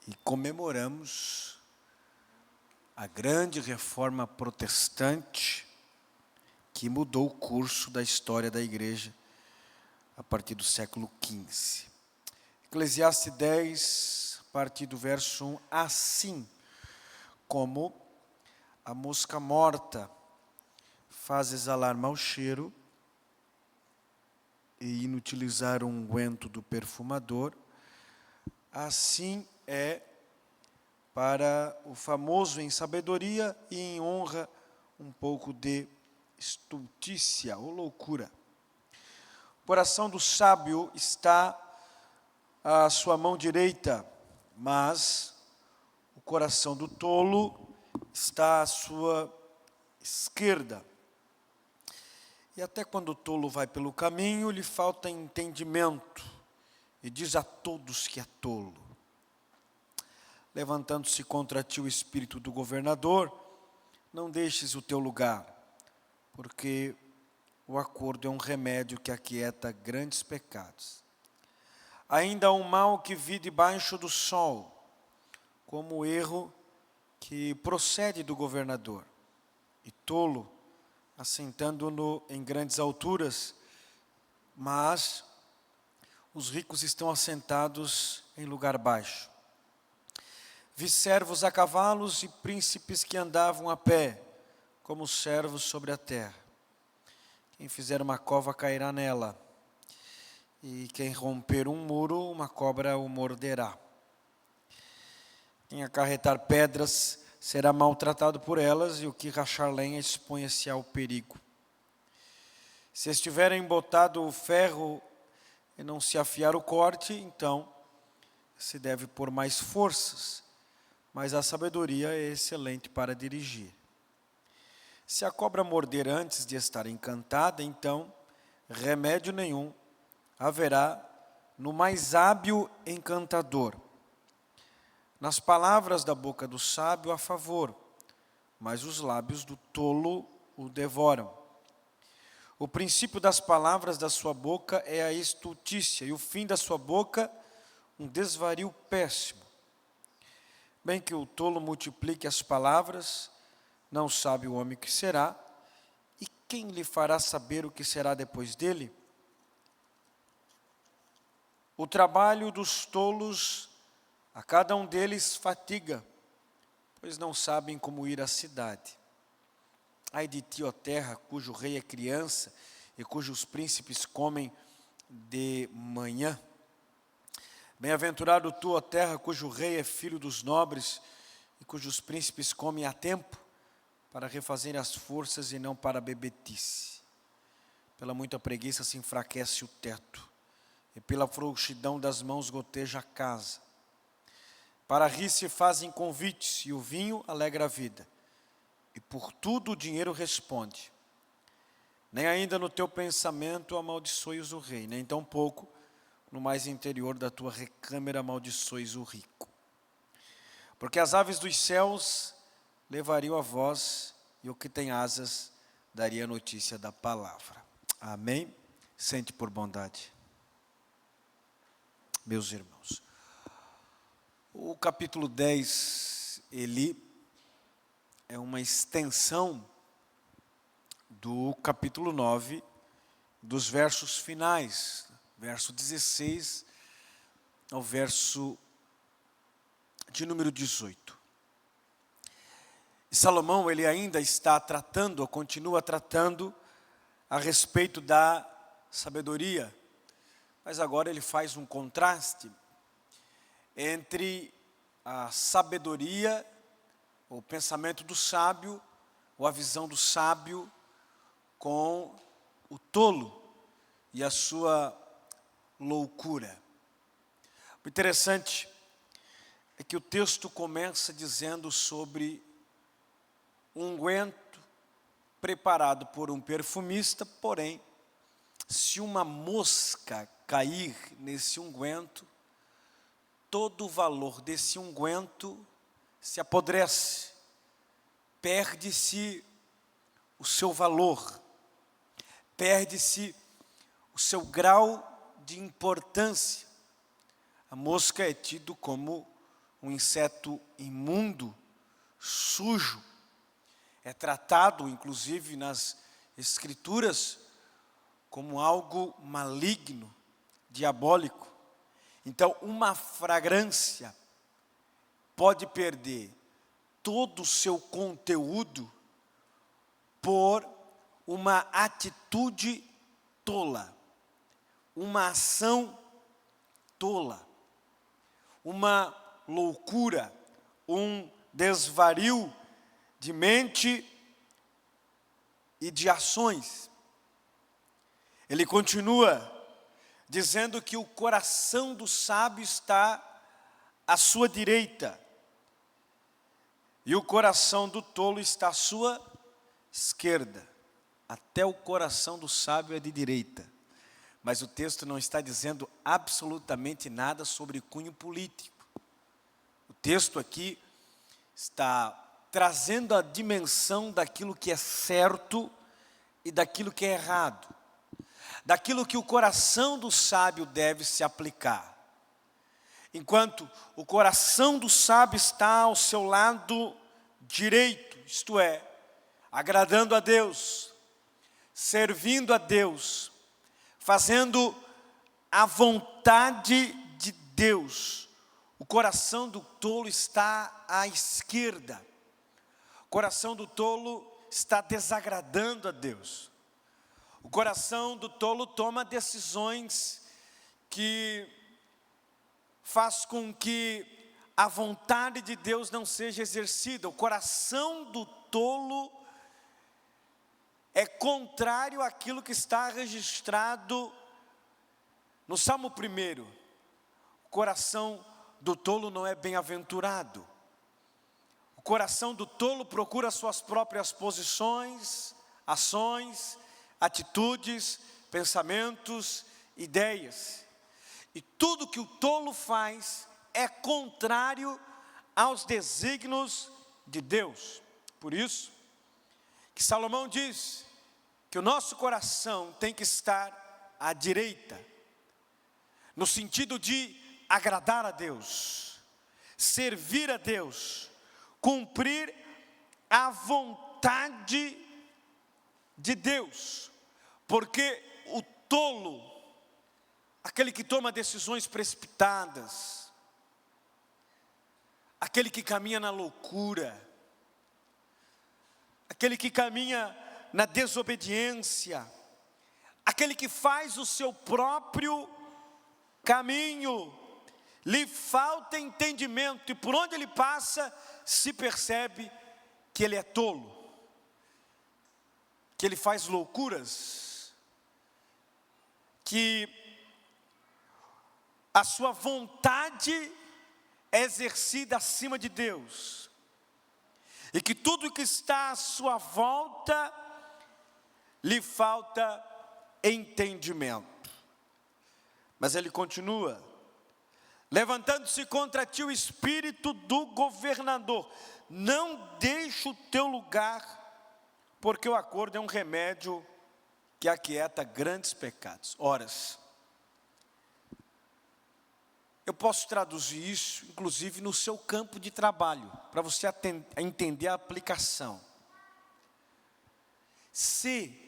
e comemoramos a grande reforma protestante que mudou o curso da história da igreja a partir do século XV. Eclesiastes 10, a partir do verso 1, assim como a mosca morta faz exalar mau cheiro e inutilizar o unguento do perfumador, assim é para o famoso em sabedoria e em honra um pouco de estultícia ou loucura. O coração do sábio está à sua mão direita, mas o coração do tolo está à sua esquerda. E até quando o tolo vai pelo caminho, lhe falta entendimento, e diz a todos que é tolo. Levantando-se contra ti o espírito do governador, não deixes o teu lugar, porque o acordo é um remédio que aquieta grandes pecados. Ainda há um mal que vi debaixo do sol, como o erro que procede do governador, e tolo, assentando-no em grandes alturas, mas os ricos estão assentados em lugar baixo. Vi servos a cavalos e príncipes que andavam a pé, como servos sobre a terra. Quem fizer uma cova cairá nela, e quem romper um muro, uma cobra o morderá. Quem acarretar pedras será maltratado por elas, e o que rachar lenha expõe-se ao perigo. Se estiver embotado o ferro e não se afiar o corte, então se deve pôr mais forças, mas a sabedoria é excelente para dirigir. Se a cobra morder antes de estar encantada, então remédio nenhum haverá no mais hábil encantador. Nas palavras da boca do sábio há favor, mas os lábios do tolo o devoram. O princípio das palavras da sua boca é a estultícia, e o fim da sua boca um desvario péssimo. Bem que o tolo multiplique as palavras, não sabe o homem que será, e quem lhe fará saber o que será depois dele? O trabalho dos tolos a cada um deles fatiga, pois não sabem como ir à cidade. Ai de ti, ó terra, cujo rei é criança e cujos príncipes comem de manhã. Bem-aventurado tu, ó terra, cujo rei é filho dos nobres e cujos príncipes comem a tempo, para refazer as forças e não para a bebedice. Pela muita preguiça se enfraquece o teto, e pela frouxidão das mãos goteja a casa. Para rir se fazem convites, e o vinho alegra a vida, e por tudo o dinheiro responde. Nem ainda no teu pensamento amaldiçoes o rei, nem tampouco no mais interior da tua recâmara amaldiçoes o rico. Porque as aves dos céus levariam a voz, e o que tem asas daria notícia da palavra. Amém? Sente por bondade. Meus irmãos, o capítulo 10, ele é uma extensão do capítulo 9, dos versos finais, verso 16 ao verso de número 18. E Salomão, ele ainda está tratando, ou continua tratando, a respeito da sabedoria, mas agora ele faz um contraste entre a sabedoria, o pensamento do sábio, ou a visão do sábio, com o tolo e a sua loucura. O interessante é que o texto começa dizendo sobre um unguento preparado por um perfumista, porém, se uma mosca cair nesse unguento, todo o valor desse unguento se apodrece, perde-se o seu valor, perde-se o seu grau de importância. A mosca é tido como um inseto imundo, sujo. É tratado, inclusive, nas Escrituras, como algo maligno, diabólico. Então, uma fragrância pode perder todo o seu conteúdo por uma atitude tola, uma ação tola, uma loucura, um desvario de mente e de ações. Ele continua dizendo que o coração do sábio está à sua direita e o coração do tolo está à sua esquerda. Até o coração do sábio é de direita. Mas o texto não está dizendo absolutamente nada sobre cunho político. O texto aqui está trazendo a dimensão daquilo que é certo e daquilo que é errado. Daquilo que o coração do sábio deve se aplicar. Enquanto o coração do sábio está ao seu lado direito, isto é, agradando a Deus, servindo a Deus, fazendo a vontade de Deus. O coração do tolo está à esquerda. O coração do tolo está desagradando a Deus. O coração do tolo toma decisões que faz com que a vontade de Deus não seja exercida. O coração do tolo é contrário àquilo que está registrado no Salmo 1. O coração do tolo não é bem-aventurado. O coração do tolo procura suas próprias posições, ações, atitudes, pensamentos, ideias. E tudo que o tolo faz é contrário aos desígnios de Deus. Por isso que Salomão diz que o nosso coração tem que estar à direita, no sentido de agradar a Deus, servir a Deus, cumprir a vontade de Deus, porque o tolo, aquele que toma decisões precipitadas, aquele que caminha na loucura, aquele que caminha na desobediência, aquele que faz o seu próprio caminho, lhe falta entendimento e por onde ele passa se percebe que ele é tolo, que ele faz loucuras, que a sua vontade é exercida acima de Deus, e que tudo que está à sua volta lhe falta entendimento. Mas ele continua: levantando-se contra ti o espírito do governador, não deixe o teu lugar, porque o acordo é um remédio que aquieta grandes pecados. Ora, eu posso traduzir isso, inclusive, no seu campo de trabalho, para você entender a aplicação. Se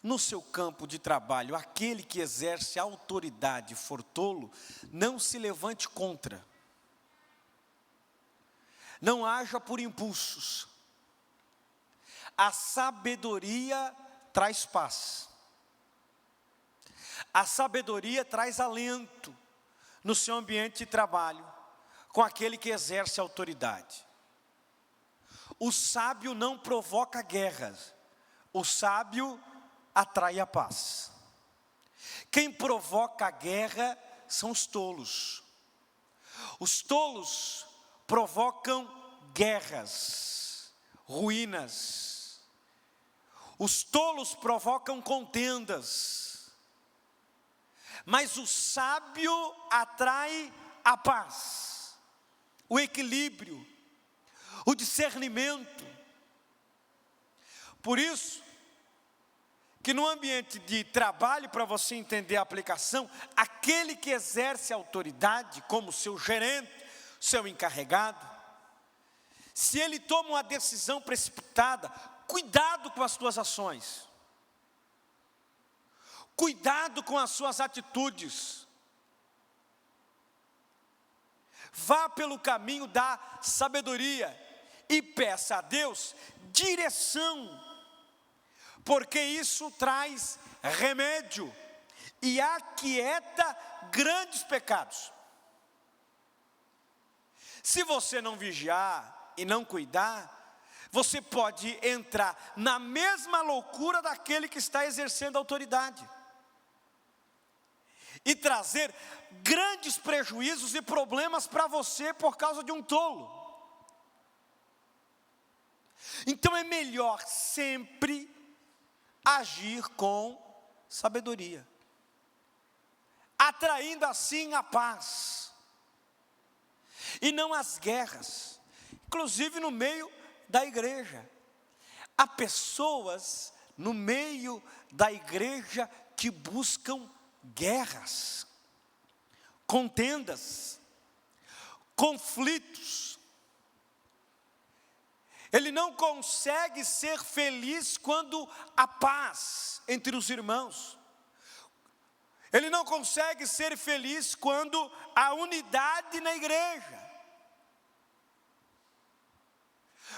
no seu campo de trabalho aquele que exerce autoridade for tolo, não se levante contra. Não haja por impulsos. A sabedoria traz paz. A sabedoria traz alento no seu ambiente de trabalho, com aquele que exerce autoridade. O sábio não provoca guerras, o sábio atrai a paz. Quem provoca a guerra são os tolos. Os tolos provocam guerras, ruínas. Os tolos provocam contendas. Mas o sábio atrai a paz, o equilíbrio, o discernimento. Por isso, que no ambiente de trabalho, para você entender a aplicação, aquele que exerce autoridade, como seu gerente, seu encarregado, se ele toma uma decisão precipitada, cuidado com as tuas ações. Cuidado com as suas atitudes. Vá pelo caminho da sabedoria e peça a Deus direção, porque isso traz remédio e aquieta grandes pecados. Se você não vigiar e não cuidar, você pode entrar na mesma loucura daquele que está exercendo autoridade e trazer grandes prejuízos e problemas para você por causa de um tolo. Então é melhor sempre agir com sabedoria, atraindo assim a paz e não as guerras, inclusive no meio da igreja. Há pessoas no meio da igreja que buscam guerras, contendas, conflitos. Ele não consegue ser feliz quando há paz entre os irmãos. Ele não consegue ser feliz quando há unidade na igreja.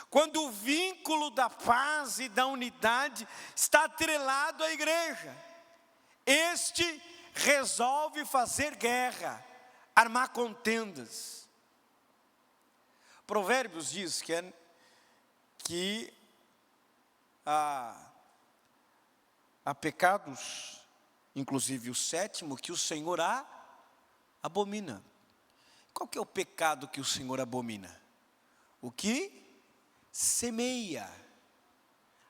Quando o vínculo da paz e da unidade está atrelado à igreja, este resolve fazer guerra, armar contendas. Provérbios diz que há pecados, inclusive o sétimo, que o Senhor abomina. Qual que é o pecado que o Senhor abomina? O que semeia,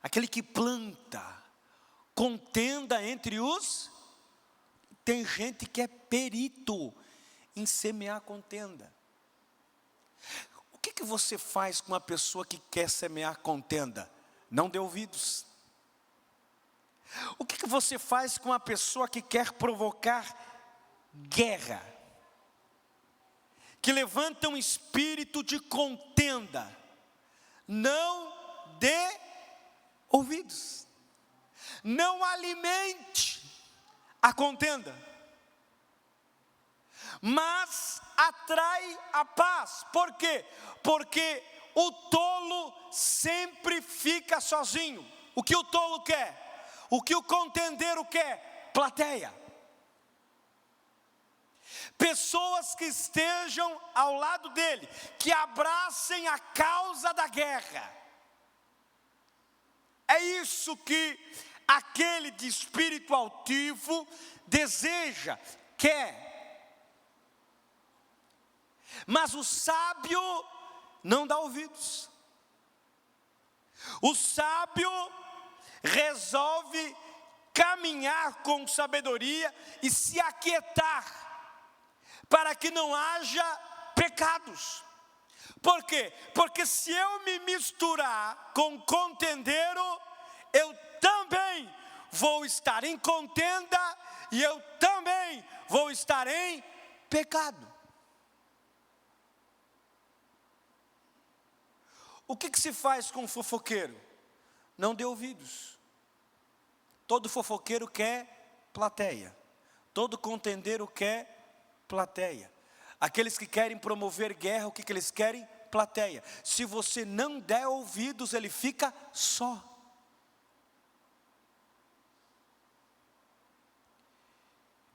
aquele que planta contenda entre os. Tem gente que é perito em semear contenda. O que você faz com uma pessoa que quer semear contenda? Não dê ouvidos. O que você faz com uma pessoa que quer provocar guerra, que levanta um espírito de contenda? Não dê ouvidos. Não alimente a contenda, mas atrai a paz. Por quê? Porque o tolo sempre fica sozinho. O que o tolo quer? O que o contendeiro quer? Plateia. Pessoas que estejam ao lado dele, que abracem a causa da guerra. É isso que aquele de espírito altivo deseja, quer. Mas o sábio não dá ouvidos. O sábio resolve caminhar com sabedoria e se aquietar, para que não haja pecados. Por quê? Porque se eu me misturar com contendeiro, eu também vou estar em contenda e eu também vou estar em pecado. O que se faz com o fofoqueiro? Não dê ouvidos. Todo fofoqueiro quer plateia. Todo contendeiro quer plateia. Aqueles que querem promover guerra, o que eles querem? Plateia. Se você não der ouvidos, ele fica só.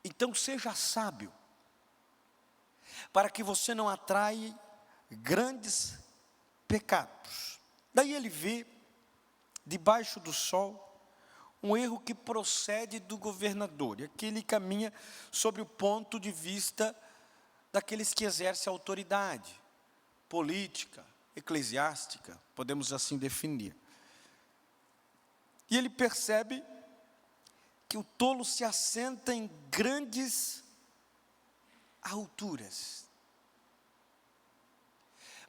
Então seja sábio, para que você não atraia grandes pecados. Daí ele vê, debaixo do sol, um erro que procede do governador. E aqui ele caminha sobre o ponto de vista daqueles que exercem autoridade política, eclesiástica, podemos assim definir. E ele percebe que o tolo se assenta em grandes alturas.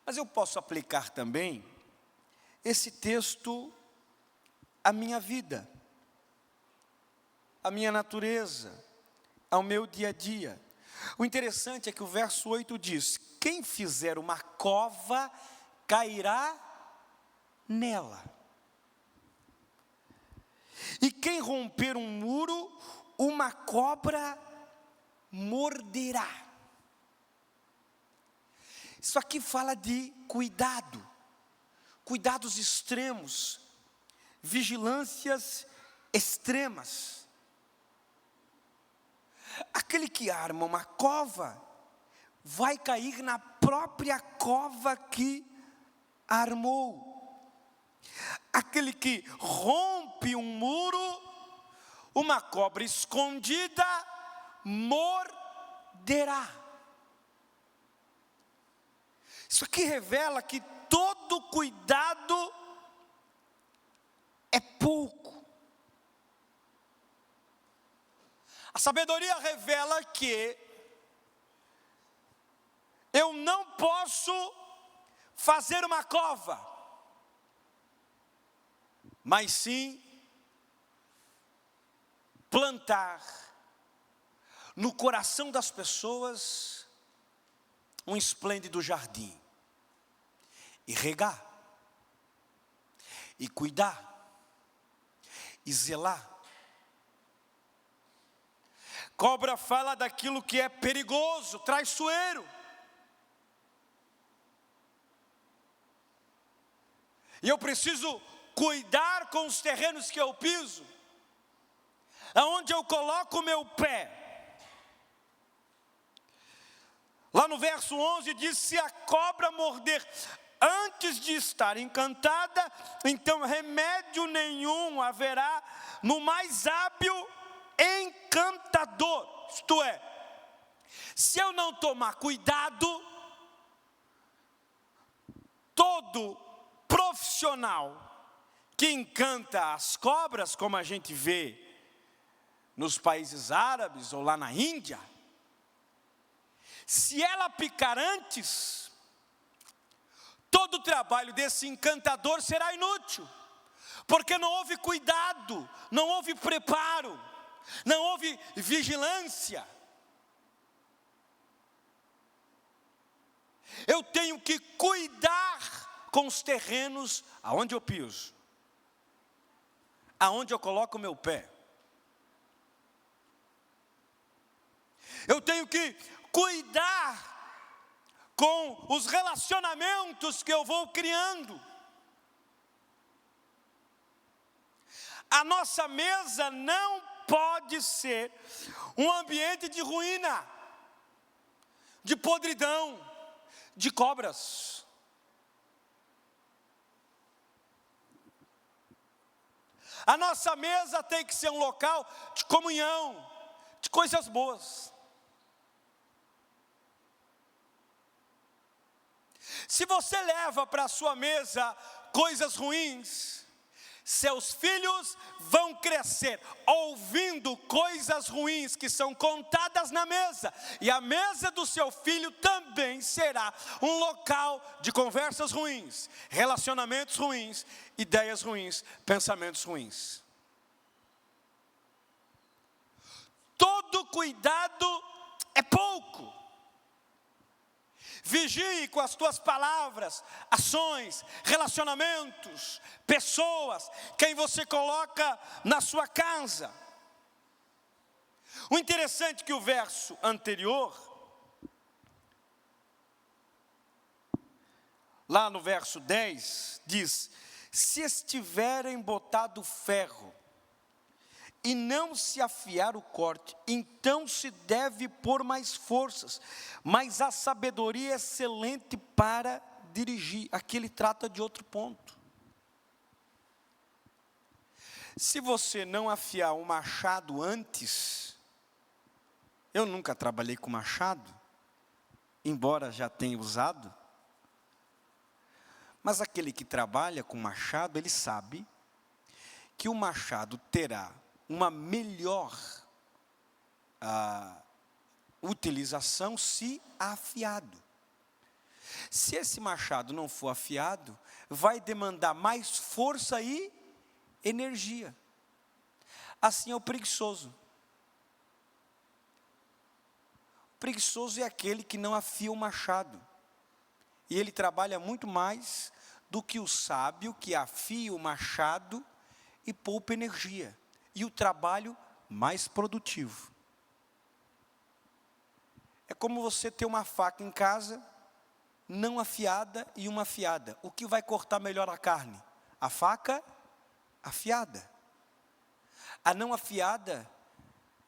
Mas eu posso aplicar também esse texto à minha vida, à minha natureza, ao meu dia a dia. O interessante é que o verso 8 diz: quem fizer uma cova, cairá nela. E quem romper um muro, uma cobra morderá. Isso aqui fala de cuidado, cuidados extremos, vigilâncias extremas. Aquele que arma uma cova, vai cair na própria cova que armou. Aquele que rompe um muro, uma cobra escondida morderá. Isso aqui revela que todo cuidado é pouco. A sabedoria revela que eu não posso fazer uma cova, mas sim plantar no coração das pessoas um esplêndido jardim, e regar, e cuidar, e zelar. Cobra fala daquilo que é perigoso, traiçoeiro. E eu preciso cuidar com os terrenos que eu piso, aonde eu coloco o meu pé. Lá no verso 11 diz: se a cobra morder antes de estar encantada, então remédio nenhum haverá no mais hábil encantador. Isto é, se eu não tomar cuidado, todo profissional que encanta as cobras, como a gente vê nos países árabes ou lá na Índia, se ela picar antes, todo o trabalho desse encantador será inútil, porque não houve cuidado, não houve preparo, não houve vigilância. Eu tenho que cuidar com os terrenos aonde eu piso, aonde eu coloco o meu pé. Eu tenho que cuidar com os relacionamentos que eu vou criando. A nossa mesa não pode ser um ambiente de ruína, de podridão, de cobras. A nossa mesa tem que ser um local de comunhão, de coisas boas. Se você leva para a sua mesa coisas ruins, seus filhos vão crescer ouvindo coisas ruins que são contadas na mesa, e a mesa do seu filho também será um local de conversas ruins, relacionamentos ruins, ideias ruins, pensamentos ruins. Todo cuidado é pouco. Vigie com as tuas palavras, ações, relacionamentos, pessoas, quem você coloca na sua casa. O interessante é que o verso anterior, lá no verso 10, diz: se estiverem botado ferro e não se afiar o corte, então se deve pôr mais forças, mas a sabedoria é excelente para dirigir. Aqui ele trata de outro ponto. Se você não afiar o machado antes, eu nunca trabalhei com machado, embora já tenha usado, mas aquele que trabalha com machado, ele sabe que o machado terá uma melhor utilização se afiado. Se esse machado não for afiado, vai demandar mais força e energia. Assim é o preguiçoso. Preguiçoso é aquele que não afia o machado. E ele trabalha muito mais do que o sábio que afia o machado e poupa energia. E o trabalho mais produtivo. É como você ter uma faca em casa, não afiada e uma afiada. O que vai cortar melhor a carne? A faca afiada. A não afiada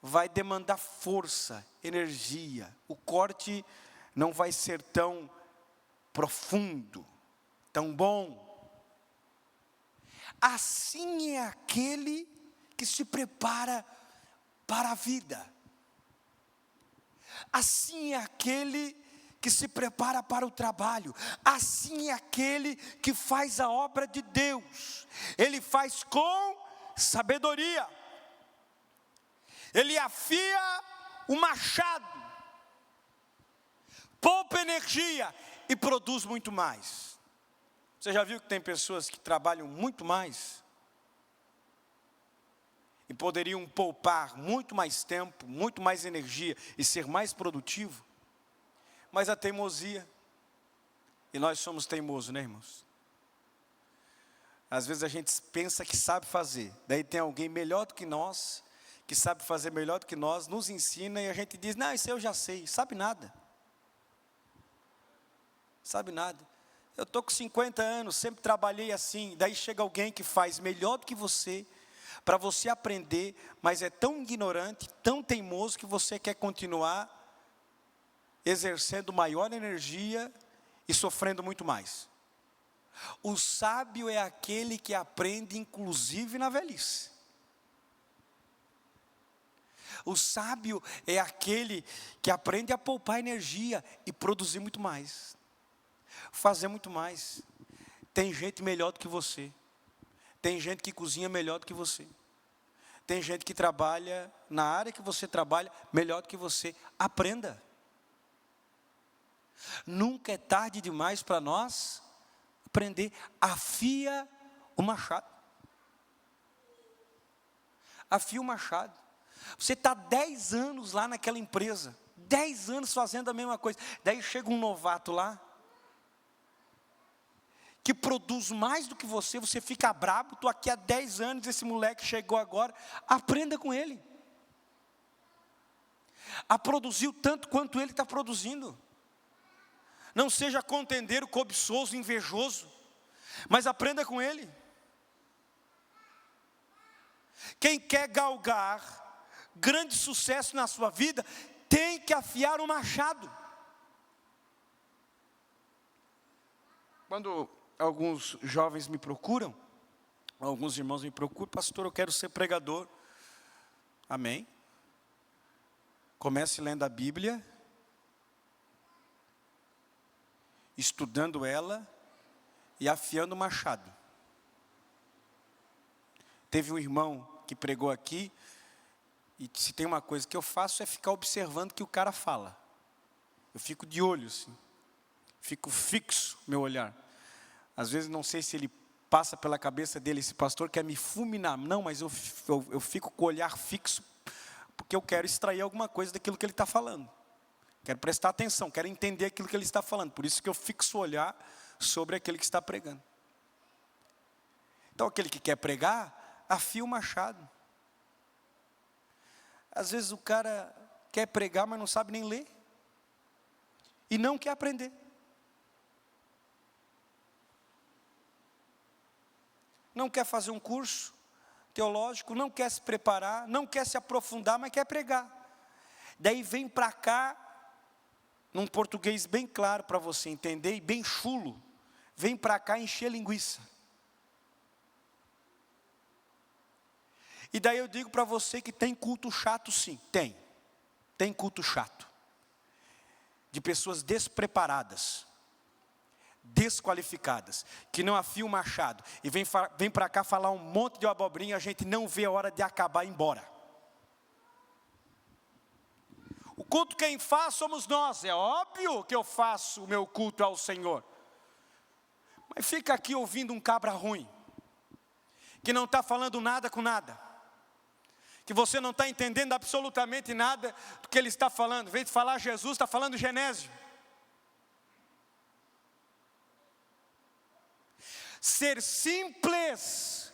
vai demandar força, energia. O corte não vai ser tão profundo, tão bom. Assim é aquele que se prepara para a vida. Assim é aquele que se prepara para o trabalho. Assim é aquele que faz a obra de Deus. Ele faz com sabedoria. Ele afia o machado, poupa energia e produz muito mais. Você já viu que tem pessoas que trabalham muito mais e poderiam poupar muito mais tempo, muito mais energia e ser mais produtivo? Mas a teimosia, e nós somos teimosos, né, irmãos? Às vezes a gente pensa que sabe fazer, daí tem alguém melhor do que nós, que sabe fazer melhor do que nós, nos ensina e a gente diz, não, isso eu já sei, sabe nada. Sabe nada. Eu estou com 50 anos, sempre trabalhei assim, daí chega alguém que faz melhor do que você, para você aprender, mas é tão ignorante, tão teimoso, que você quer continuar exercendo maior energia e sofrendo muito mais. O sábio é aquele que aprende inclusive na velhice. O sábio é aquele que aprende a poupar energia e produzir muito mais. Fazer muito mais. Tem gente melhor do que você. Tem gente que cozinha melhor do que você. Tem gente que trabalha na área que você trabalha melhor do que você. Aprenda. Nunca é tarde demais para nós aprender. Afia o machado. Afia o machado. Você está 10 anos lá naquela empresa, 10 anos fazendo a mesma coisa, daí chega um novato lá, que produz mais do que você fica brabo, estou aqui há 10 anos, esse moleque chegou agora, aprenda com ele, a produzir o tanto quanto ele está produzindo, não seja contendeiro, cobiçoso, invejoso, mas aprenda com ele. Quem quer galgar grande sucesso na sua vida, tem que afiar o machado. Quando alguns jovens me procuram, alguns irmãos me procuram, pastor, eu quero ser pregador. Amém. Comece lendo a Bíblia, estudando ela e afiando o machado. Teve um irmão que pregou aqui, e se tem uma coisa que eu faço é ficar observando o que o cara fala. Eu fico de olho assim. Fico fixo meu olhar. Às vezes não sei se ele passa pela cabeça dele, esse pastor quer me fulminar. Não, mas eu fico com o olhar fixo, porque eu quero extrair alguma coisa daquilo que ele está falando. Quero prestar atenção, quero entender aquilo que ele está falando. Por isso que eu fixo o olhar sobre aquele que está pregando. Então aquele que quer pregar, afia o machado. Às vezes o cara quer pregar, mas não sabe nem ler. E não quer aprender. Não quer fazer um curso teológico, não quer se preparar, não quer se aprofundar, mas quer pregar. Daí vem para cá, num português bem claro para você entender, e bem chulo, vem para cá encher linguiça. E daí eu digo para você que tem culto chato sim, tem culto chato. De pessoas despreparadas, desqualificadas, que não afiam o machado, e vem para cá falar um monte de abobrinha, a gente não vê a hora de acabar e ir embora. O culto quem faz somos nós, é óbvio que eu faço o meu culto ao Senhor. Mas fica aqui ouvindo um cabra ruim, que não está falando nada com nada, que você não está entendendo absolutamente nada do que ele está falando. Em vez de falar Jesus, está falando Genésio. Ser simples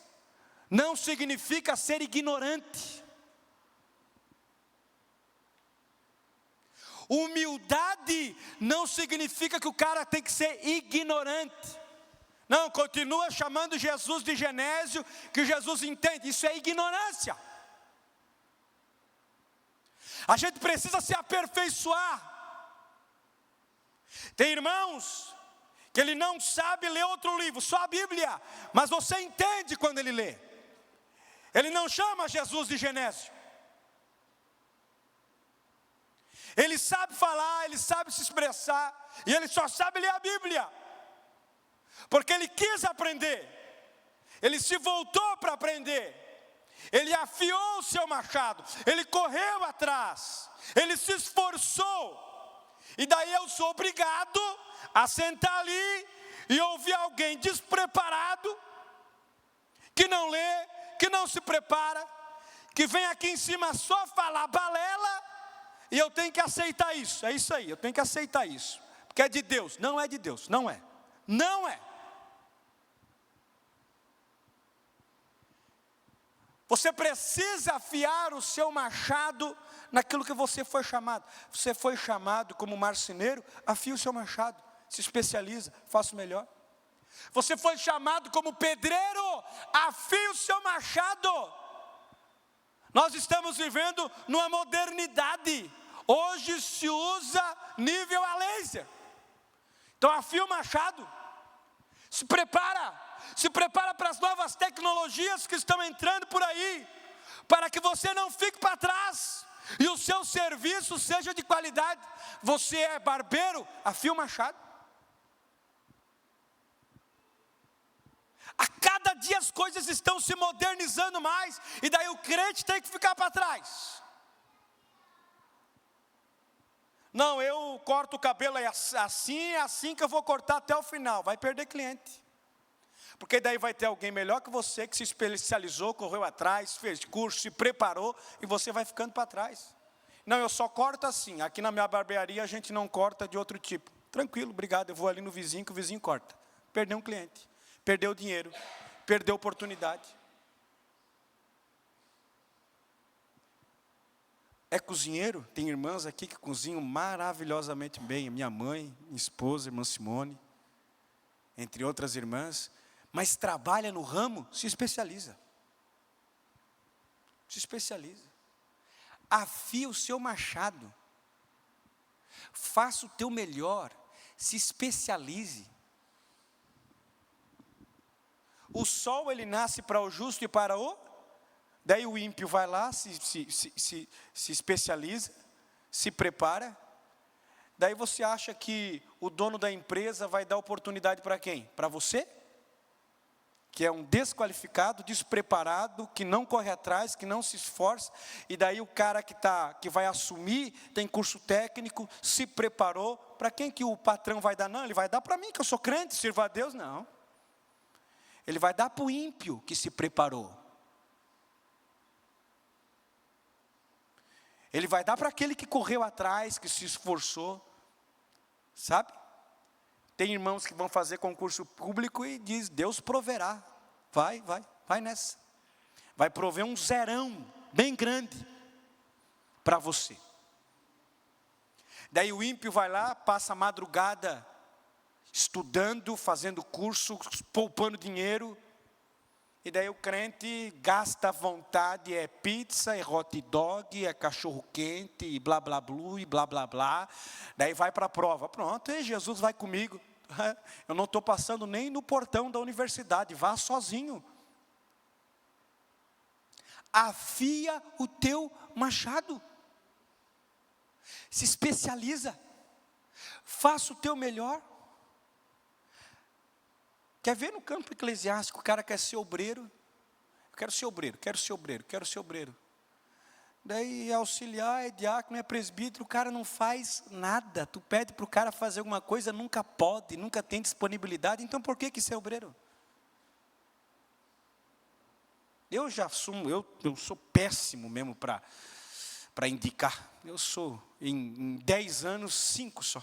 não significa ser ignorante. Humildade não significa que o cara tem que ser ignorante. Não, continua chamando Jesus de Genésio, que Jesus entende. Isso é ignorância. A gente precisa se aperfeiçoar. Tem irmãos que ele não sabe ler outro livro, só a Bíblia, mas você entende quando ele lê. Ele não chama Jesus de Genésio. Ele sabe falar, ele sabe se expressar, e ele só sabe ler a Bíblia, porque ele quis aprender, ele se voltou para aprender, ele afiou o seu machado, ele correu atrás, ele se esforçou, e daí eu sou obrigado a sentar ali e ouvir alguém despreparado, que não lê, que não se prepara, que vem aqui em cima só falar balela, e eu tenho que aceitar isso. É isso aí, eu tenho que aceitar isso, porque é de Deus. Não é de Deus, não é. Não é. Você precisa afiar o seu machado naquilo que você foi chamado. Você foi chamado como marceneiro, afia o seu machado, se especializa, faça o melhor. Você foi chamado como pedreiro, afie o seu machado. Nós estamos vivendo numa modernidade. Hoje se usa nível a laser. Então afia o machado. Se prepara para as novas tecnologias que estão entrando por aí, para que você não fique para trás e o seu serviço seja de qualidade. Você é barbeiro, afia o machado. A cada dia as coisas estão se modernizando mais, e daí o crente tem que ficar para trás. Não, eu corto o cabelo é assim que eu vou cortar até o final. Vai perder cliente, porque daí vai ter alguém melhor que você, que se especializou, correu atrás, fez curso, se preparou, e você vai ficando para trás. Não, eu só corto assim. Aqui na minha barbearia a gente não corta de outro tipo. Tranquilo, obrigado, eu vou ali no vizinho, que o vizinho corta. Perdeu um cliente, perdeu dinheiro, perdeu oportunidade. É cozinheiro? Tem irmãs aqui que cozinham maravilhosamente bem. Minha mãe, minha esposa, irmã Simone, entre outras irmãs. Mas trabalha no ramo, se especializa. Se especializa. Afia o seu machado. Faça o teu melhor. Se especialize. O sol ele nasce para o justo e para o... Daí o ímpio vai lá, se especializa, se prepara. Daí você acha que o dono da empresa vai dar oportunidade para quem? Para você? Que é um desqualificado, despreparado, que não corre atrás, que não se esforça. E daí o cara que vai assumir, tem curso técnico, se preparou. Para quem que o patrão vai dar? Não, ele vai dar para mim, que eu sou crente, sirvo a Deus. Não. Ele vai dar para o ímpio que se preparou. Ele vai dar para aquele que correu atrás, que se esforçou. Sabe? Tem irmãos que vão fazer concurso público e diz, Deus proverá. Vai nessa. Vai prover um zerão bem grande para você. Daí o ímpio vai lá, passa a madrugada estudando, fazendo curso, poupando dinheiro. E daí o crente gasta à vontade, é pizza, é hot dog, é cachorro quente, e blá blá blá, e blá blá blá. Daí vai para a prova. Pronto, e Jesus vai comigo. Eu não estou passando nem no portão da universidade, vá sozinho. Afia o teu machado. Se especializa. Faça o teu melhor. Quer ver no campo eclesiástico, o cara quer ser obreiro? Eu quero ser obreiro. Daí é auxiliar, é diácono, é presbítero, o cara não faz nada. Tu pede para o cara fazer alguma coisa, nunca pode, nunca tem disponibilidade. Então por que ser obreiro? Eu sou péssimo mesmo para indicar. Eu sou, em 10 anos, 5 só.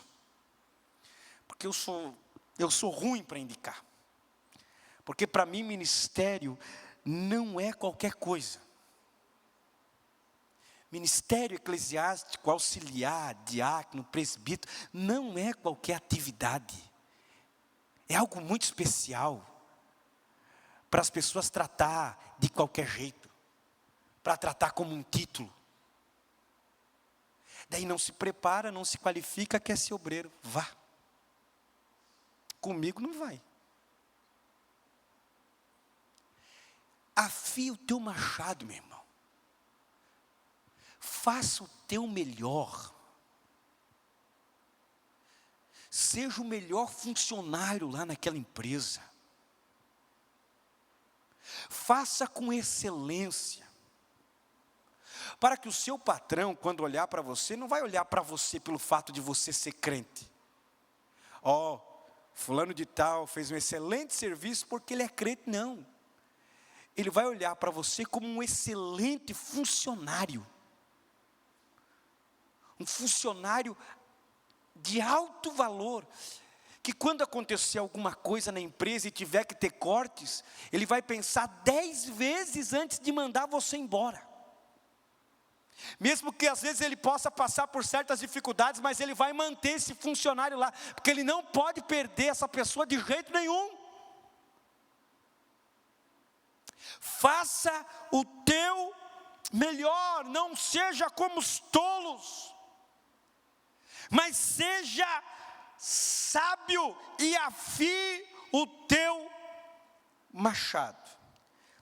Porque eu sou ruim para indicar. Porque para mim ministério não é qualquer coisa. Ministério eclesiástico, auxiliar, diácono, presbítero, não é qualquer atividade. É algo muito especial. Para as pessoas tratar de qualquer jeito. Para tratar como um título. Daí não se prepara, não se qualifica, quer ser obreiro. Vá. Comigo não vai. Afia o teu machado, meu irmão. Faça o teu melhor. Seja o melhor funcionário lá naquela empresa. Faça com excelência. Para que o seu patrão, quando olhar para você, não vai olhar para você pelo fato de você ser crente. Fulano de tal fez um excelente serviço porque ele é crente. Não. Ele vai olhar para você como um excelente funcionário. Um funcionário de alto valor. Que quando acontecer alguma coisa na empresa e tiver que ter cortes, ele vai pensar 10 vezes antes de mandar você embora. Mesmo que às vezes ele possa passar por certas dificuldades, mas ele vai manter esse funcionário lá, porque ele não pode perder essa pessoa de jeito nenhum. Faça o teu melhor, não seja como os tolos, mas seja sábio e afie o teu machado.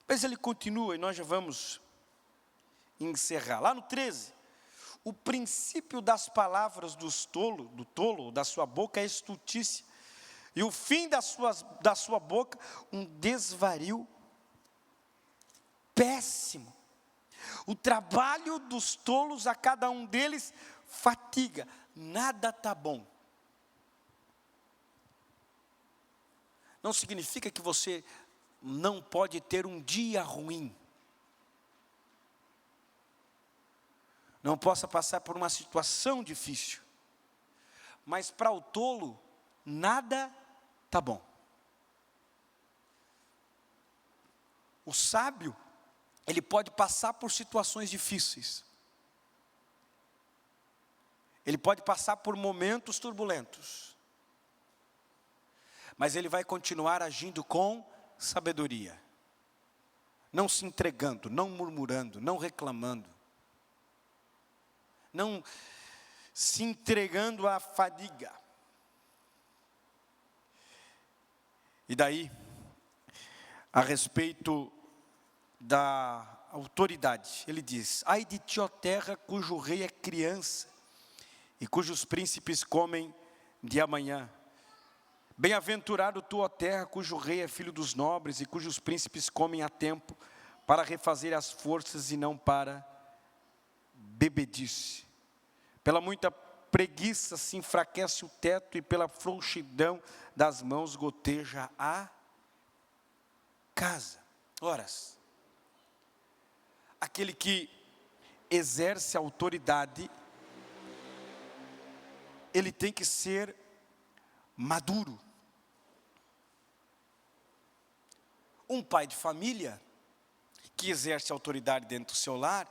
Mas ele continua e nós já vamos encerrar. Lá no 13, o princípio das palavras do tolo, da sua boca é estultícia, e o fim da sua boca, um desvario péssimo. O trabalho dos tolos, a cada um deles, fatiga. Nada está bom. Não significa que você não pode ter um dia ruim. Não possa passar por uma situação difícil. Mas para o tolo, nada está bom. O sábio, ele pode passar por situações difíceis. Ele pode passar por momentos turbulentos. Mas ele vai continuar agindo com sabedoria. Não se entregando, não murmurando, não reclamando. Não se entregando à fadiga. E daí, a respeito da autoridade, ele diz: ai de ti, ó terra, cujo rei é criança, e cujos príncipes comem de amanhã. Bem-aventurado tu, ó terra, cujo rei é filho dos nobres, e cujos príncipes comem a tempo, para refazer as forças e não para bebedice. Pela muita preguiça se enfraquece o teto, e pela frouxidão das mãos goteja a casa. Horas. Aquele que exerce a autoridade, ele tem que ser maduro. Um pai de família que exerce autoridade dentro do seu lar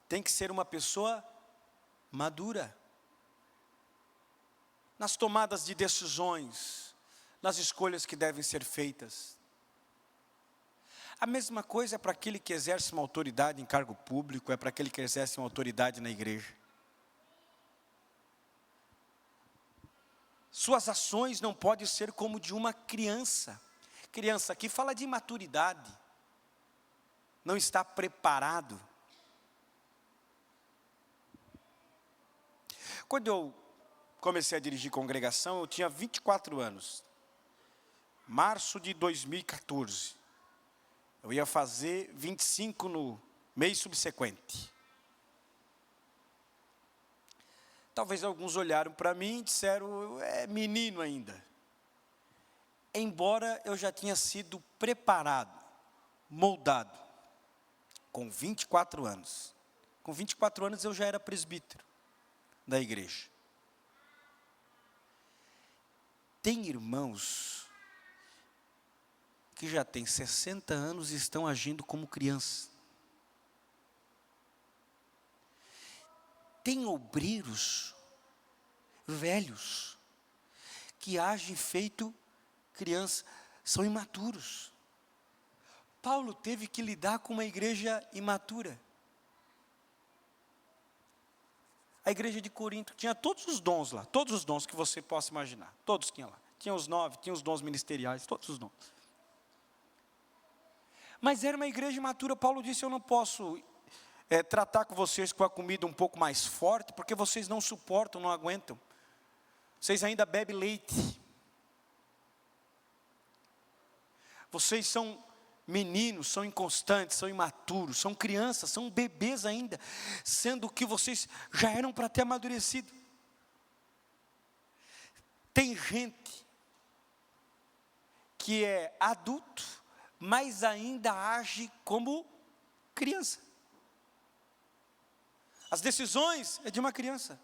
tem que ser uma pessoa madura. Nas tomadas de decisões, nas escolhas que devem ser feitas. A mesma coisa é para aquele que exerce uma autoridade em cargo público, é para aquele que exerce uma autoridade na igreja. Suas ações não podem ser como de uma criança. Criança aqui fala de maturidade. Não está preparado. Quando eu comecei a dirigir congregação, eu tinha 24 anos. Março de 2014. Eu ia fazer 25 no mês subsequente. Talvez alguns olharam para mim e disseram: é menino ainda. Embora eu já tinha sido preparado, moldado. com 24 anos. Com 24 anos eu já era presbítero da igreja. Tem irmãos que já têm 60 anos e estão agindo como crianças. Tem obreiros velhos que agem feito criança, são imaturos. Paulo teve que lidar com uma igreja imatura. A igreja de Corinto tinha todos os dons lá, todos os dons que você possa imaginar, todos tinham lá. Tinha os 9, tinha os dons ministeriais, todos os dons. Mas era uma igreja imatura. Paulo disse, eu não posso tratar com vocês com a comida um pouco mais forte, porque vocês não suportam, não aguentam. Vocês ainda bebem leite. Vocês são meninos, são inconstantes, são imaturos, são crianças, são bebês ainda, sendo que vocês já eram para ter amadurecido. Tem gente que é adulto, mas ainda age como criança. As decisões é de uma criança.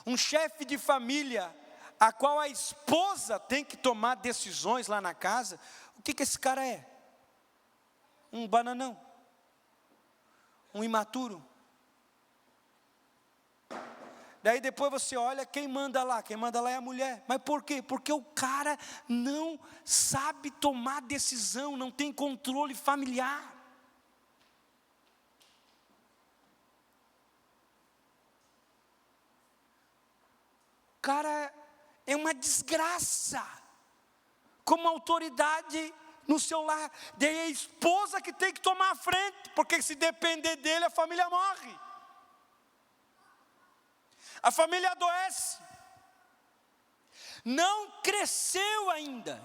Um chefe de família, a qual a esposa tem que tomar decisões lá na casa, o que esse cara é? Um bananão, um imaturo. Daí depois você olha, quem manda lá? Quem manda lá é a mulher. Mas por quê? Porque o cara não sabe tomar decisão, não tem controle familiar. O cara é uma desgraça, como autoridade no seu lar. Daí é a esposa que tem que tomar a frente, porque se depender dele, a família morre. A família adoece. Não cresceu ainda.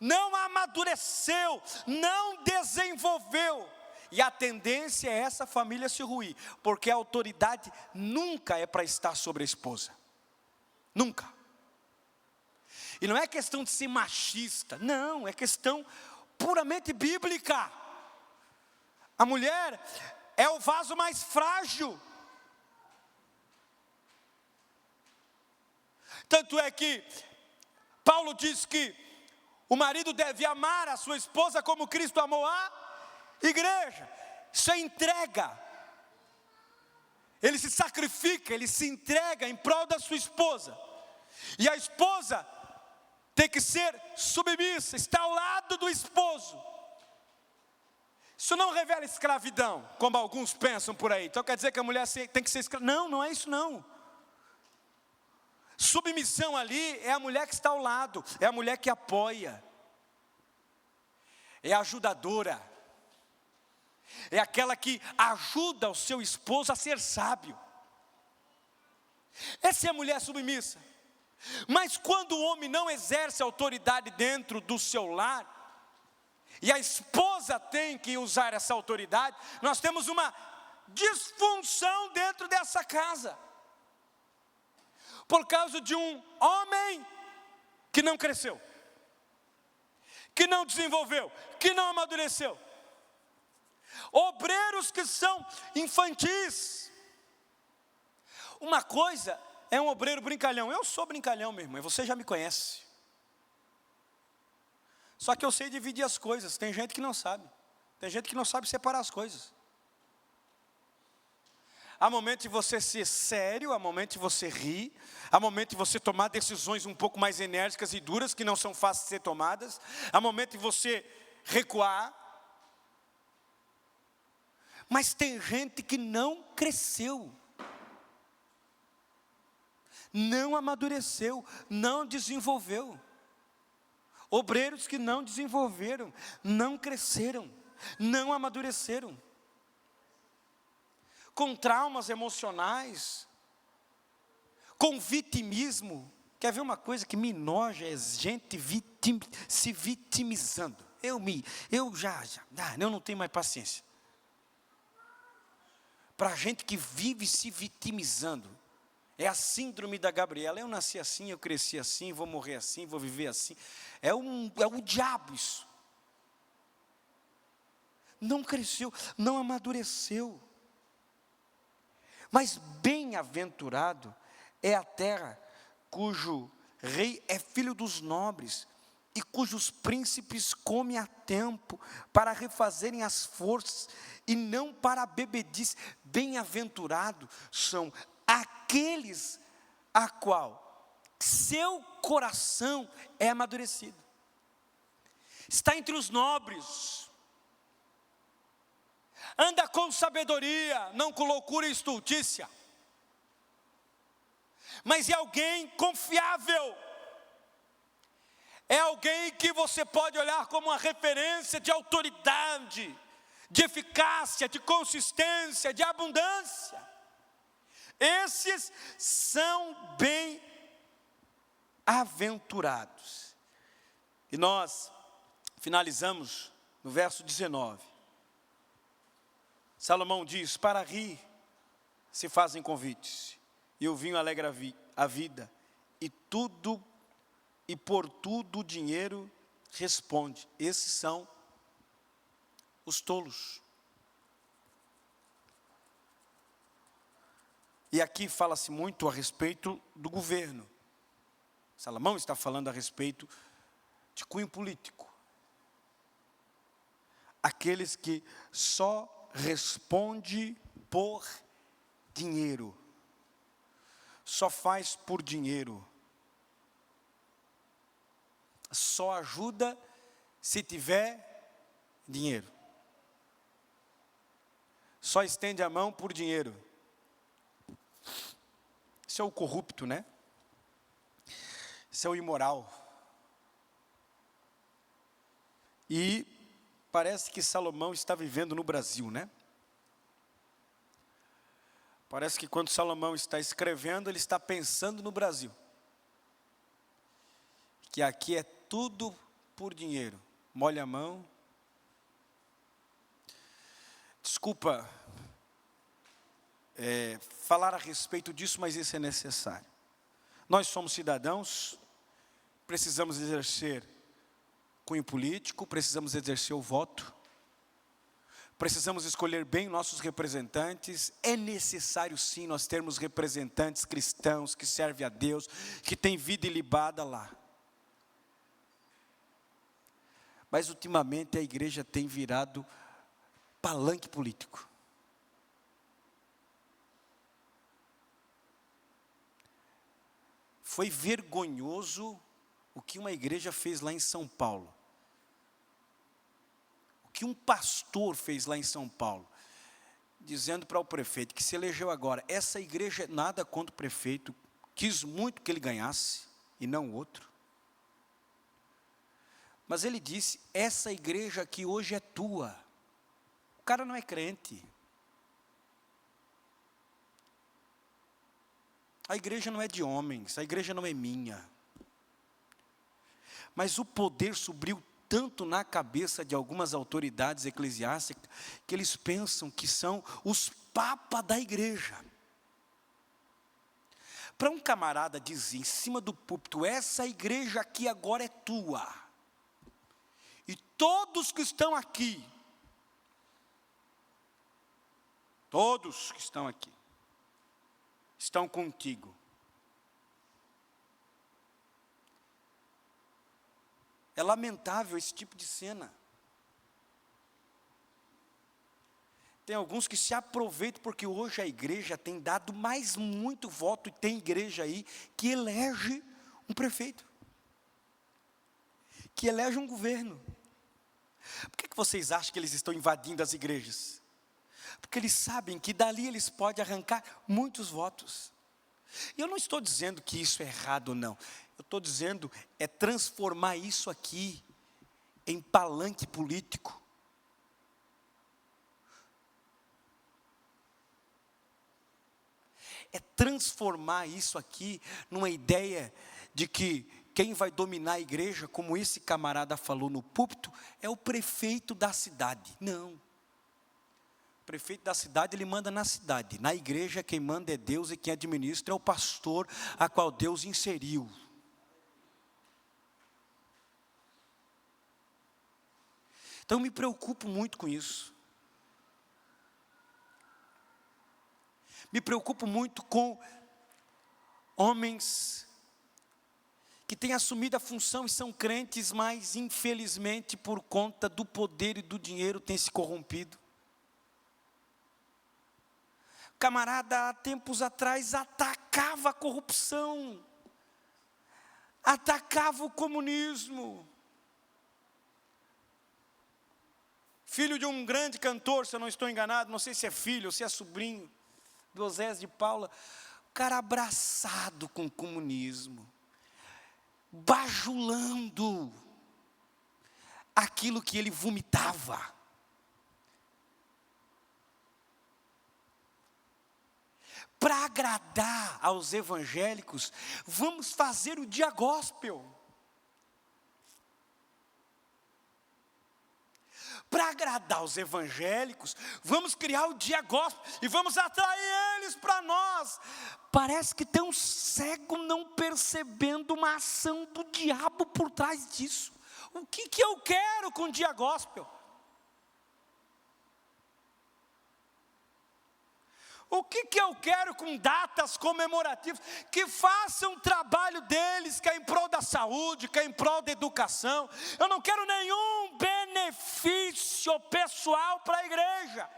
Não amadureceu, não desenvolveu. E a tendência é essa família se ruir, porque a autoridade nunca é para estar sobre a esposa. Nunca. E não é questão de ser machista, não, é questão puramente bíblica. A mulher é o vaso mais frágil. Tanto é que Paulo diz que o marido deve amar a sua esposa como Cristo amou a igreja. Isso é entrega. Ele se sacrifica, ele se entrega em prol da sua esposa. E a esposa tem que ser submissa, está ao lado do esposo. Isso não revela escravidão, como alguns pensam por aí. Então quer dizer que a mulher tem que ser escrava. Não, não é isso não. Submissão ali é a mulher que está ao lado, é a mulher que apoia, é a ajudadora, é aquela que ajuda o seu esposo a ser sábio. Essa é a mulher submissa. Mas quando o homem não exerce autoridade dentro do seu lar, e a esposa tem que usar essa autoridade, nós temos uma disfunção dentro dessa casa. Por causa de um homem que não cresceu, que não desenvolveu, que não amadureceu. Obreiros que são infantis. Uma coisa é um obreiro brincalhão. Eu sou brincalhão, meu irmão, você já me conhece. Só que eu sei dividir as coisas. Tem gente que não sabe. Tem gente que não sabe separar as coisas. Há momento de você ser sério, há momento de você rir, há momento de você tomar decisões um pouco mais enérgicas e duras, que não são fáceis de ser tomadas, há momento de você recuar. Mas tem gente que não cresceu, não amadureceu, não desenvolveu. Obreiros que não desenvolveram, não cresceram, não amadureceram. Com traumas emocionais, com vitimismo. Quer ver uma coisa que me enoja? É gente se vitimizando. Eu não tenho mais paciência. Para gente que vive se vitimizando. É a síndrome da Gabriela. Eu nasci assim, eu cresci assim, vou morrer assim, vou viver assim. É o diabo isso. não cresceu, não amadureceu. Mas bem-aventurado é a terra cujo rei é filho dos nobres, e cujos príncipes comem a tempo, para refazerem as forças, e não para a bebedice. Bem-aventurado são aqueles a qual seu coração é amadurecido. Está entre os nobres, anda com sabedoria, não com loucura e estultícia, mas é alguém confiável, é alguém que você pode olhar como uma referência de autoridade, de eficácia, de consistência, de abundância. Esses são bem-aventurados. E nós finalizamos no verso 19. Salomão diz: para rir se fazem convites, e o vinho alegra a vida, e por tudo o dinheiro responde. Esses são os tolos. E aqui fala-se muito a respeito do governo. Salomão está falando a respeito de cunho político. Aqueles que só respondem por dinheiro, só faz por dinheiro, só ajuda se tiver dinheiro, só estende a mão por dinheiro. Isso é o corrupto, né? Isso é o imoral. E parece que Salomão está vivendo no Brasil, né? Parece que quando Salomão está escrevendo, ele está pensando no Brasil. Que aqui é tudo por dinheiro. Molha a mão. Desculpa falar a respeito disso, mas isso é necessário. Nós somos cidadãos, precisamos exercer cunho político, precisamos exercer o voto, precisamos escolher bem nossos representantes. É necessário sim nós termos representantes cristãos que servem a Deus, que têm vida ilibada lá. Mas ultimamente a igreja tem virado palanque político. Foi vergonhoso o que uma igreja fez lá em São Paulo. O que um pastor fez lá em São Paulo, dizendo para o prefeito que se elegeu agora: essa igreja, nada contra o prefeito, quis muito que ele ganhasse e não o outro. Mas ele disse: essa igreja aqui hoje é tua. O cara não é crente. A igreja não é de homens, a igreja não é minha. Mas o poder subiu tanto na cabeça de algumas autoridades eclesiásticas, que eles pensam que são os papas da igreja. Para um camarada dizer em cima do púlpito: essa igreja aqui agora é tua, e todos que estão aqui, estão contigo. É lamentável esse tipo de cena. Tem alguns que se aproveitam, porque hoje a igreja tem dado mais muito voto, e tem igreja aí que elege um prefeito, que elege um governo. Por que vocês acham que eles estão invadindo as igrejas? Porque eles sabem que dali eles podem arrancar muitos votos. E eu não estou dizendo que isso é errado, não. Eu estou dizendo transformar isso aqui em palanque político. É transformar isso aqui numa ideia de que quem vai dominar a igreja, como esse camarada falou no púlpito, é o prefeito da cidade. Não. O prefeito da cidade, ele manda na cidade. Na igreja, quem manda é Deus, e quem administra é o pastor, a qual Deus inseriu. Então eu me preocupo muito com isso. Me preocupo muito com homens que têm assumido a função e são crentes, mas infelizmente por conta do poder e do dinheiro têm se corrompido. Camarada, há tempos atrás, atacava a corrupção, atacava o comunismo. Filho de um grande cantor, se eu não estou enganado, não sei se é filho ou se é sobrinho, do Osés de Paula, o cara abraçado com o comunismo, bajulando aquilo que ele vomitava. Para agradar aos evangélicos, vamos fazer o dia gospel. Para agradar os evangélicos, vamos criar o dia gospel e vamos atrair eles para nós. Parece que tem um cego não percebendo uma ação do diabo por trás disso. O que eu quero com o dia gospel? O que eu quero com datas comemorativas? Que façam o trabalho deles, que é em prol da saúde, que é em prol da educação. Eu não quero nenhum benefício pessoal para a igreja.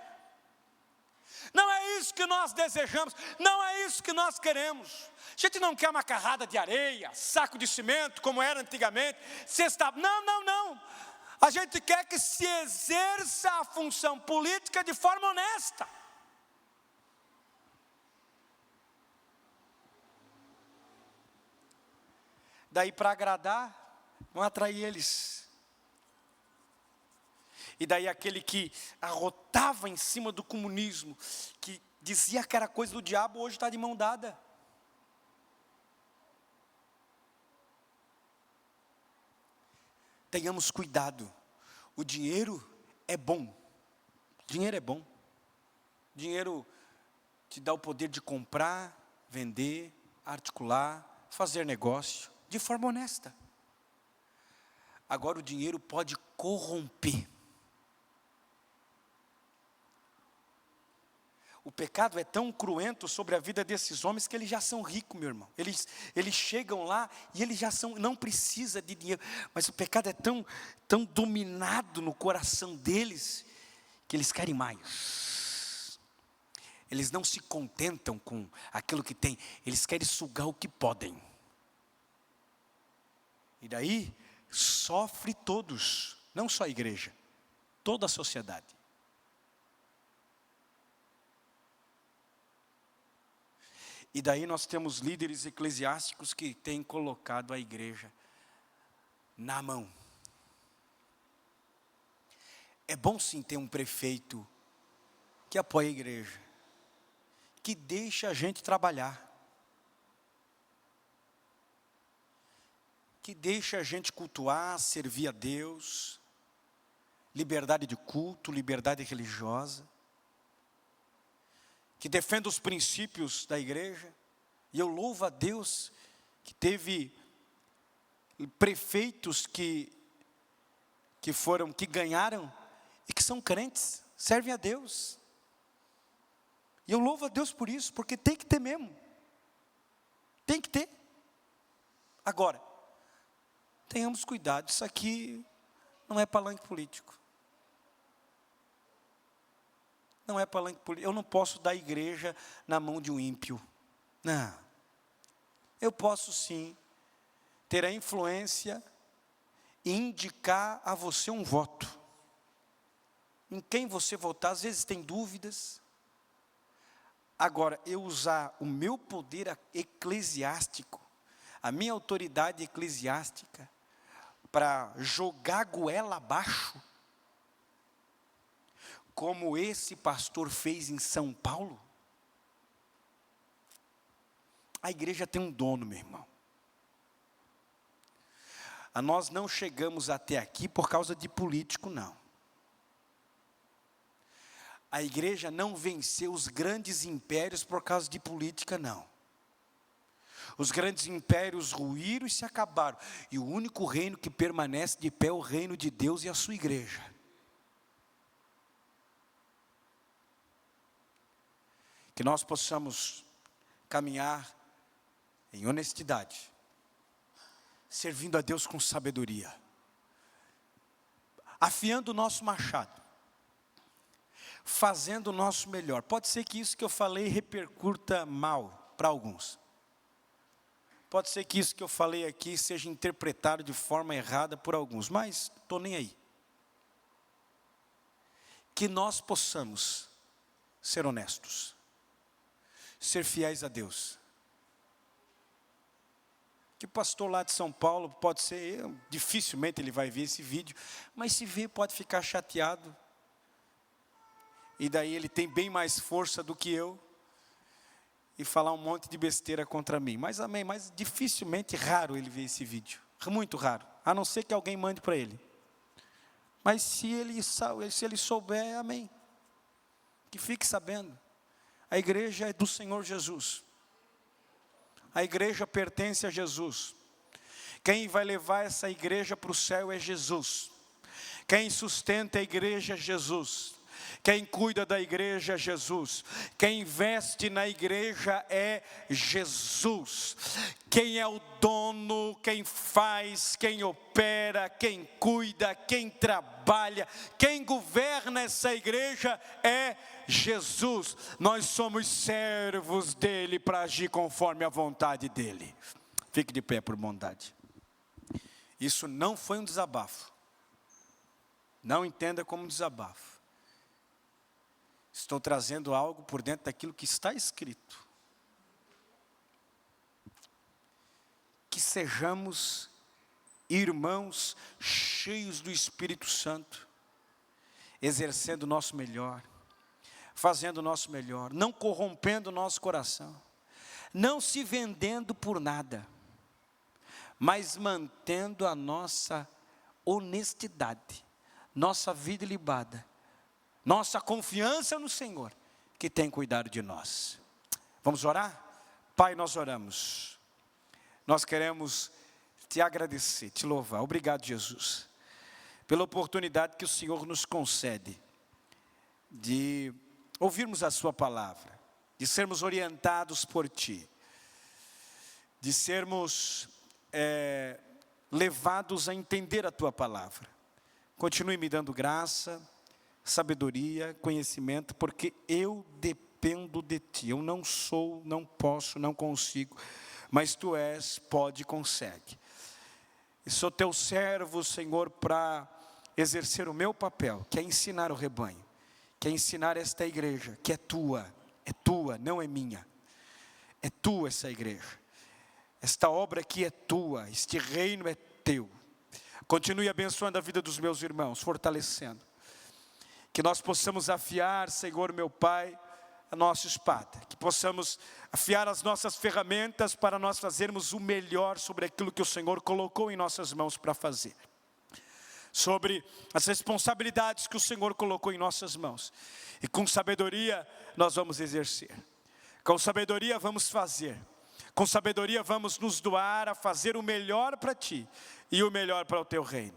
Não é isso que nós desejamos, não é isso que nós queremos. A gente não quer uma carrada de areia, saco de cimento, como era antigamente, cesta. Não. A gente quer que se exerça a função política de forma honesta. Daí para agradar, vão atrair eles. E daí aquele que arrotava em cima do comunismo, que dizia que era coisa do diabo, hoje está de mão dada. Tenhamos cuidado. O dinheiro é bom. Dinheiro é bom. Dinheiro te dá o poder de comprar, vender, articular, fazer negócio. De forma honesta. Agora o dinheiro pode corromper. O pecado é tão cruento sobre a vida desses homens que eles já são ricos, meu irmão. Eles chegam lá e eles já são, não precisa de dinheiro. Mas o pecado é tão dominado no coração deles que eles querem mais. Eles não se contentam com aquilo que têm, eles querem sugar o que podem. E daí, sofre todos, não só a igreja, toda a sociedade. E daí nós temos líderes eclesiásticos que têm colocado a igreja na mão. É bom sim ter um prefeito que apoia a igreja, que deixa a gente trabalhar. Que deixa a gente cultuar, servir a Deus, liberdade de culto, liberdade religiosa, que defenda os princípios da igreja. E eu louvo a Deus que teve prefeitos que ganharam e que são crentes, servem a Deus. E eu louvo a Deus por isso, porque tem que ter mesmo. Tem que ter. Agora, tenhamos cuidado, isso aqui não é palanque político. Não é palanque político. Eu não posso dar a igreja na mão de um ímpio. Não. Eu posso sim ter a influência e indicar a você um voto. Em quem você votar, às vezes tem dúvidas. Agora, eu usar o meu poder eclesiástico, a minha autoridade eclesiástica, para jogar a goela abaixo, como esse pastor fez em São Paulo. A igreja tem um dono, meu irmão. Nós não chegamos até aqui por causa de político, não. A igreja não venceu os grandes impérios por causa de política, não. Os grandes impérios ruíram e se acabaram. E o único reino que permanece de pé é o reino de Deus e a sua igreja. Que nós possamos caminhar em honestidade, servindo a Deus com sabedoria, afiando o nosso machado, fazendo o nosso melhor. Pode ser que isso que eu falei repercuta mal para alguns. Pode ser que isso que eu falei aqui seja interpretado de forma errada por alguns, mas estou nem aí. Que nós possamos ser honestos, ser fiéis a Deus. Que o pastor lá de São Paulo, pode ser, dificilmente ele vai ver esse vídeo, mas se ver pode ficar chateado. E daí ele tem bem mais força do que eu, e falar um monte de besteira contra mim. Mas amém, mas dificilmente, raro ele ver esse vídeo. Muito raro, a não ser que alguém mande para ele. Mas se ele souber, amém. Que fique sabendo. A igreja é do Senhor Jesus. A igreja pertence a Jesus. Quem vai levar essa igreja para o céu é Jesus. Quem sustenta a igreja é Jesus. Quem cuida da igreja é Jesus. Quem investe na igreja é Jesus. Quem é o dono, quem faz, quem opera, quem cuida, quem trabalha, quem governa essa igreja é Jesus. Nós somos servos dele para agir conforme a vontade dele. Fique de pé por bondade. Isso não foi um desabafo. Não entenda como um desabafo. Estou trazendo algo por dentro daquilo que está escrito. Que sejamos irmãos cheios do Espírito Santo, exercendo o nosso melhor, fazendo o nosso melhor, não corrompendo o nosso coração, não se vendendo por nada, mas mantendo a nossa honestidade, nossa vida ilibada, nossa confiança no Senhor, que tem cuidado de nós. Vamos orar? Pai, nós oramos. Nós queremos te agradecer, te louvar. Obrigado, Jesus, pela oportunidade que o Senhor nos concede de ouvirmos a sua palavra, de sermos orientados por ti, de sermos levados a entender a tua palavra. Continue me dando graça, sabedoria, conhecimento, porque eu dependo de ti. Eu não sou, não posso, não consigo, mas tu és, pode e consegue. E sou teu servo, Senhor, para exercer o meu papel, que é ensinar o rebanho, que é ensinar esta igreja, que é tua, não é minha. É tua essa igreja. Esta obra aqui é tua, este reino é teu. Continue abençoando a vida dos meus irmãos, fortalecendo. Que nós possamos afiar, Senhor meu Pai, a nossa espada. Que possamos afiar as nossas ferramentas para nós fazermos o melhor sobre aquilo que o Senhor colocou em nossas mãos para fazer. Sobre as responsabilidades que o Senhor colocou em nossas mãos. E com sabedoria nós vamos exercer. Com sabedoria vamos fazer. Com sabedoria vamos nos doar a fazer o melhor para ti e o melhor para o teu reino.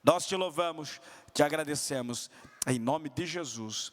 Nós te louvamos, te agradecemos. Em nome de Jesus.